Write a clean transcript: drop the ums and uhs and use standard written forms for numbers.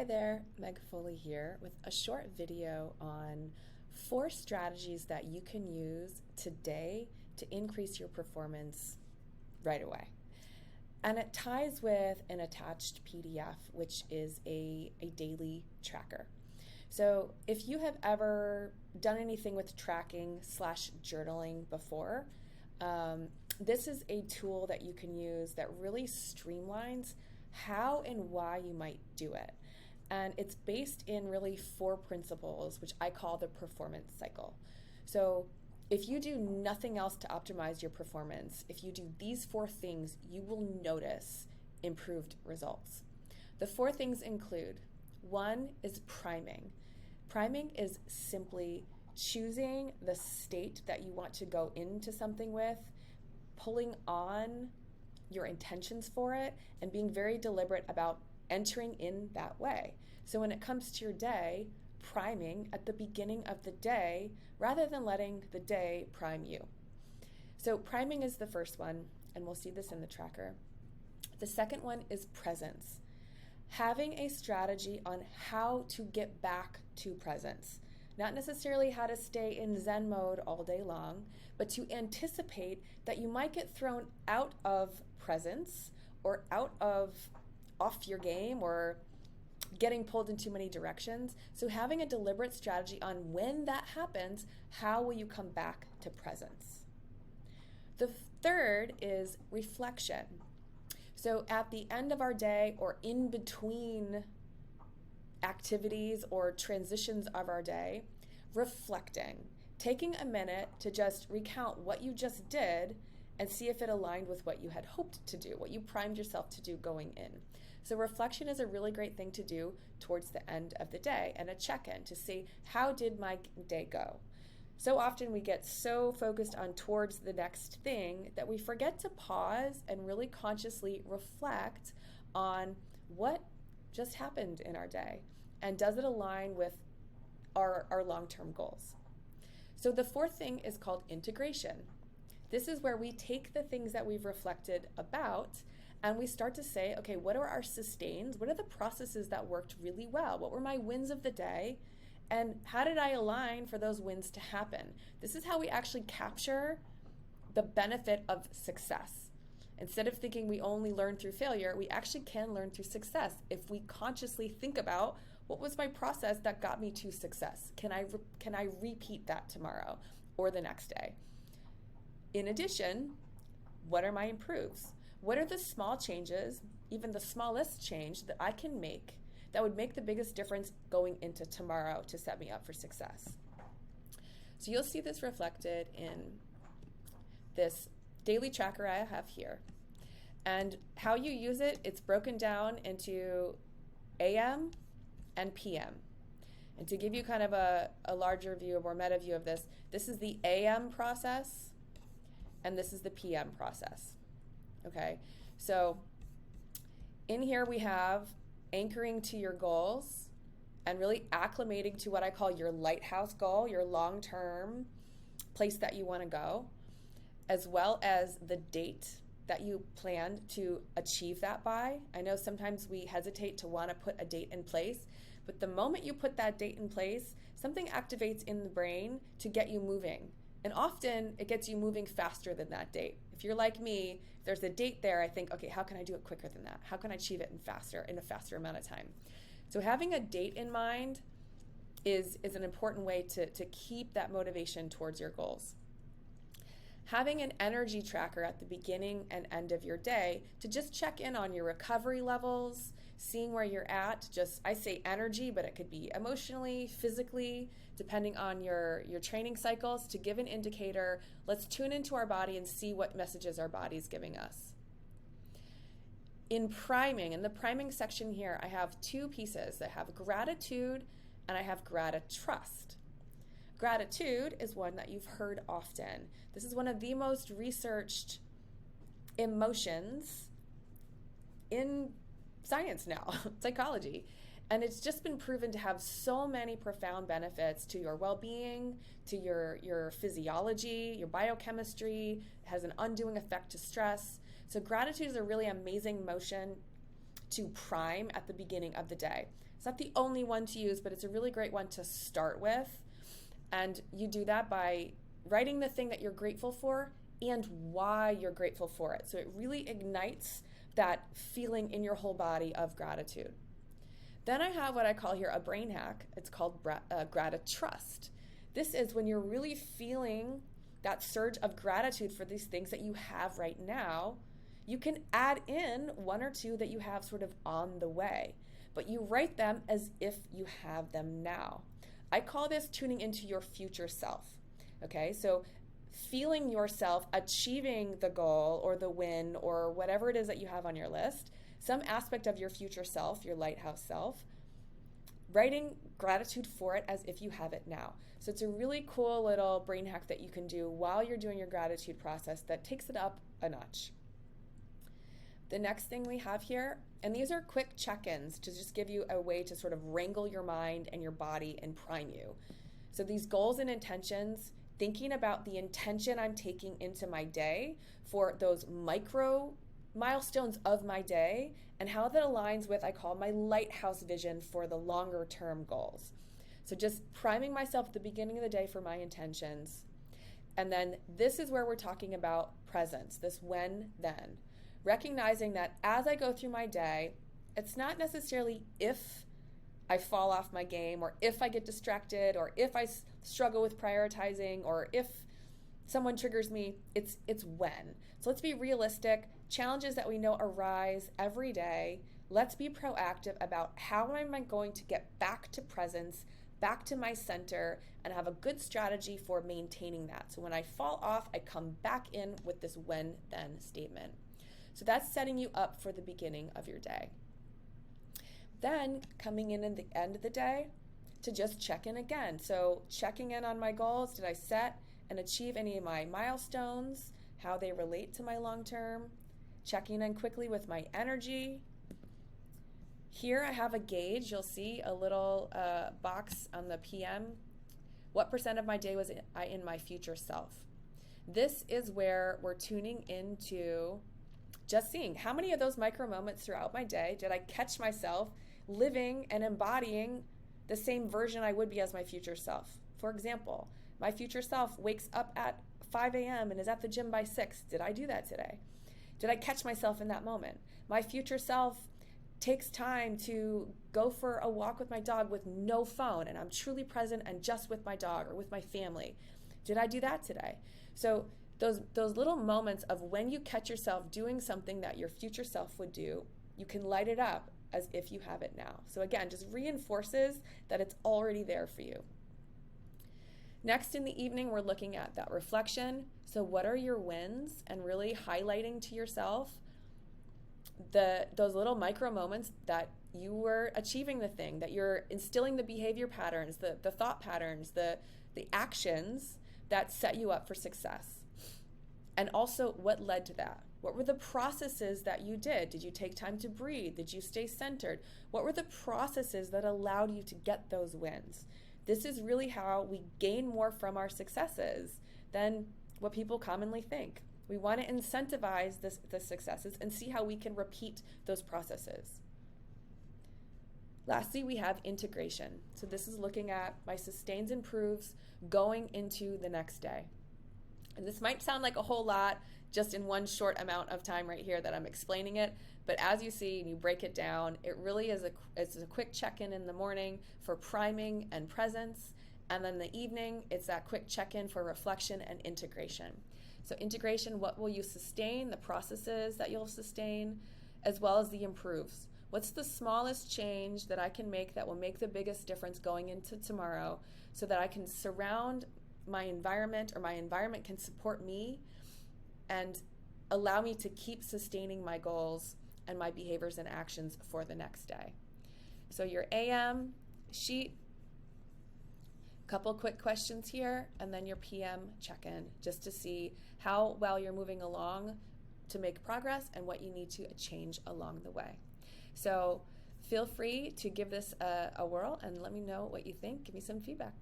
Hi there, Meg Foley here with a short video on 4 strategies that you can use today to increase your performance right away. And it ties with an attached PDF, which is a daily tracker. So if you have ever done anything with tracking / journaling before, this is a tool that you can use that really streamlines how and why you might do it. And it's based in really 4 principles, which I call the performance cycle. So if you do nothing else to optimize your performance, if you do these 4 things, you will notice improved results. The 4 things include, 1 is priming. Priming is simply choosing the state that you want to go into something with, pulling on your intentions for it, and being very deliberate about entering in that way. So when it comes to your day, priming at the beginning of the day rather than letting the day prime you. So priming is the first one, and we'll see this in the tracker. The second one is presence. Having a strategy on how to get back to presence. Not necessarily how to stay in Zen mode all day long, but to anticipate that you might get thrown out of presence or off your game or getting pulled in too many directions. So having a deliberate strategy on when that happens, how will you come back to presence? The third is reflection. So at the end of our day or in between activities or transitions of our day, reflecting, taking a minute to just recount what you just did and see if it aligned with what you had hoped to do, what you primed yourself to do going in. So reflection is a really great thing to do towards the end of the day, and a check-in to see, how did my day go? So often we get so focused on towards the next thing that we forget to pause and really consciously reflect on what just happened in our day, and does it align with our long-term goals. So the 4th thing is called integration. This is where we take the things that we've reflected about and we start to say, okay, what are our sustains? What are the processes that worked really well? What were my wins of the day? And how did I align for those wins to happen? This is how we actually capture the benefit of success. Instead of thinking we only learn through failure, we actually can learn through success if we consciously think about, what was my process that got me to success? Can I repeat that tomorrow or the next day? In addition, what are my improves? What are the small changes, even the smallest change that I can make that would make the biggest difference going into tomorrow to set me up for success? So you'll see this reflected in this daily tracker I have here. And how you use it, it's broken down into AM and PM. And to give you kind of a larger view, a more meta view of this, this is the AM process and this is the PM process. Okay, so in here we have anchoring to your goals and really acclimating to what I call your lighthouse goal, your long-term place that you want to go, as well as the date that you plan to achieve that by. I know sometimes we hesitate to want to put a date in place, but the moment you put that date in place, something activates in the brain to get you moving. And often it gets you moving faster than that date. If you're like me, if there's a date there, I think, okay, how can I do it quicker than that? How can I achieve it in a faster amount of time? So having a date in mind is an important way to keep that motivation towards your goals. Having an energy tracker at the beginning and end of your day to just check in on your recovery levels, seeing where you're at. Just, I say energy, but it could be emotionally, physically, depending on your training cycles, to give an indicator. Let's tune into our body and see what messages our body's giving us. In priming, in the priming section here, I have 2 pieces. I have gratitude and I have gratitrust. Gratitude is one that you've heard often. This is one of the most researched emotions in science now, psychology. And it's just been proven to have so many profound benefits to your well-being, to your physiology, your biochemistry. It has an undoing effect to stress. So gratitude is a really amazing motion to prime at the beginning of the day. It's not the only one to use, but it's a really great one to start with. And you do that by writing the thing that you're grateful for and why you're grateful for it. So it really ignites that feeling in your whole body of gratitude. Then I have what I call here a brain hack. It's called Gratitrust. This is when you're really feeling that surge of gratitude for these things that you have right now. You can add in one or two that you have sort of on the way, but you write them as if you have them now. I call this tuning into your future self. Okay, so feeling yourself achieving the goal or the win or whatever it is that you have on your list, some aspect of your future self, your lighthouse self, writing gratitude for it as if you have it now. So it's a really cool little brain hack that you can do while you're doing your gratitude process that takes it up a notch. The next thing we have here, and these are quick check-ins to just give you a way to sort of wrangle your mind and your body and prime you. So these goals and intentions, thinking about the intention I'm taking into my day for those micro milestones of my day and how that aligns with, I call my lighthouse vision for the longer term goals. So just priming myself at the beginning of the day for my intentions. And then this is where we're talking about presence, this when, then. Recognizing that as I go through my day, it's not necessarily if I fall off my game or if I get distracted or if I struggle with prioritizing or if someone triggers me, it's when. So let's be realistic. Challenges that we know arise every day. Let's be proactive about how am I going to get back to presence, back to my center, and have a good strategy for maintaining that. So when I fall off, I come back in with this when, then statement. So that's setting you up for the beginning of your day. Then coming in at the end of the day to just check in again. So checking in on my goals. Did I set and achieve any of my milestones? How they relate to my long term? Checking in quickly with my energy. Here I have a gauge. You'll see a little box on the PM. What % of my day was I in my future self? This is where we're tuning into just seeing how many of those micro moments throughout my day did I catch myself living and embodying the same version I would be as my future self. For example, my future self wakes up at 5 a.m. and is at the gym by 6. Did I do that today? Did I catch myself in that moment? My future self takes time to go for a walk with my dog with no phone and I'm truly present and just with my dog or with my family. Did I do that today? So those little moments of when you catch yourself doing something that your future self would do, you can light it up as if you have it now. So again, just reinforces that it's already there for you. Next in the evening, we're looking at that reflection. So what are your wins? And really highlighting to yourself those little micro moments that you were achieving the thing, that you're instilling the behavior patterns, the thought patterns, the actions that set you up for success. And also what led to that? What were the processes that you did? Did you take time to breathe? Did you stay centered? What were the processes that allowed you to get those wins? This is really how we gain more from our successes than what people commonly think. We want to incentivize the successes and see how we can repeat those processes. Lastly, we have integration. So this is looking at my sustains, improves, going into the next day. And this might sound like a whole lot just in one short amount of time right here that I'm explaining it, but as you see and you break it down, it really is it's a quick check-in in the morning for priming and presence, and then the evening, it's that quick check-in for reflection and integration. So integration, what will you sustain, the processes that you'll sustain, as well as the improves. What's the smallest change that I can make that will make the biggest difference going into tomorrow so that I can surround my environment or my environment can support me and allow me to keep sustaining my goals and my behaviors and actions for the next day. So your AM sheet, couple quick questions here, and then your PM check-in just to see how well you're moving along to make progress and what you need to change along the way. So feel free to give this a whirl and let me know what you think. Give me some feedback.